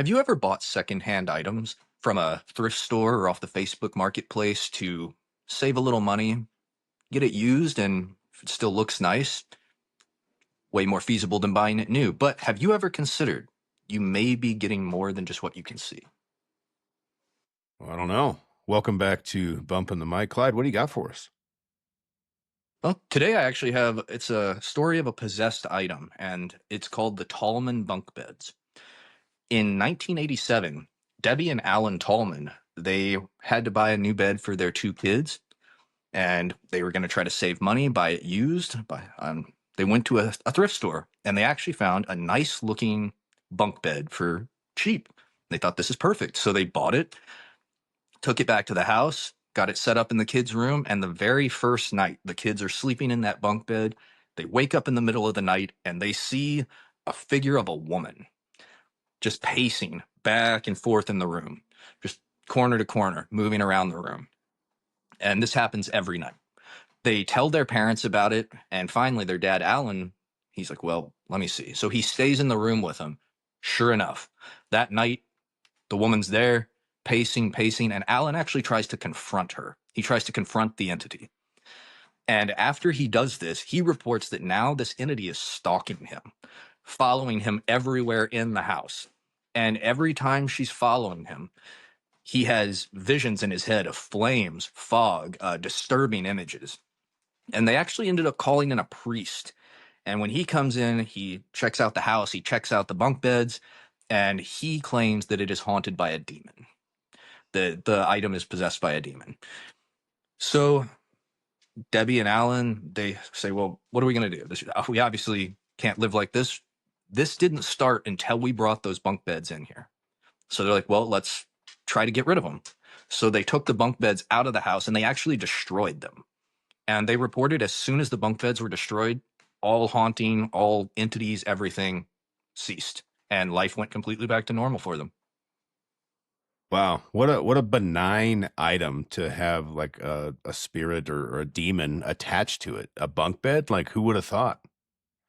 Have you ever bought secondhand items from a thrift store or off the Facebook marketplace to save a little money, get it used, and if it still looks nice, way more feasible than buying it new? But have you ever considered you may be getting more than just what you can see? Well, I don't know. Welcome back to Bumping the Mic. Clyde, what do you got for us? Well, today I actually have it's a story of a possessed item, and it's called the Tallman bunk beds. In 1987, Debbie and Alan Tallman, they had to buy a new bed for their two kids, and they were going to try to save money, buy it used. They went to a thrift store and they actually found a nice looking bunk bed for cheap. They thought this is perfect, so they bought it, took it back to the house, got it set up in the kids' room, and the very first night the kids are sleeping in that bunk bed, they wake up in the middle of the night and they see a figure of a woman just pacing back and forth in the room, just corner to corner, moving around the room. And this happens every night. They tell their parents about it, and finally their dad Alan, he's like, well, let me see. So he stays in the room with them. Sure enough, that night the woman's there, pacing, and Alan actually tries to confront her. He tries to confront the entity. And after he does this, he reports that now this entity is stalking him, following him everywhere in the house. And every time she's following him, he has visions in his head of flames, fog, disturbing images. And they actually ended up calling in a priest. And when he comes in, he checks out the house, he checks out the bunk beds, and he claims that it is haunted by a demon. The item is possessed by a demon. So Debbie and Alan, they say, well, what are we going to do? We obviously can't live like this. This didn't start until we brought those bunk beds in here. So they're like, well, let's try to get rid of them. So they took the bunk beds out of the house and they actually destroyed them. And they reported as soon as the bunk beds were destroyed, all haunting, all entities, everything ceased. And life went completely back to normal for them. Wow, what a benign item to have like a spirit or a demon attached to it. A bunk bed? Like who would have thought?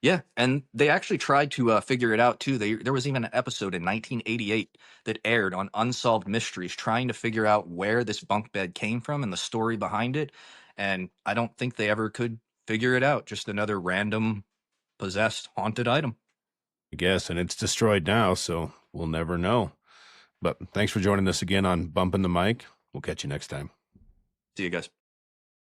Yeah, and they actually tried to figure it out too. There was even an episode in 1988 that aired on Unsolved Mysteries, trying to figure out where this bunk bed came from and the story behind it. And I don't think they ever could figure it out. Just another random possessed haunted item. I guess, and it's destroyed now, so we'll never know. But thanks for joining us again on Bumping the Mic. We'll catch you next time. See you guys.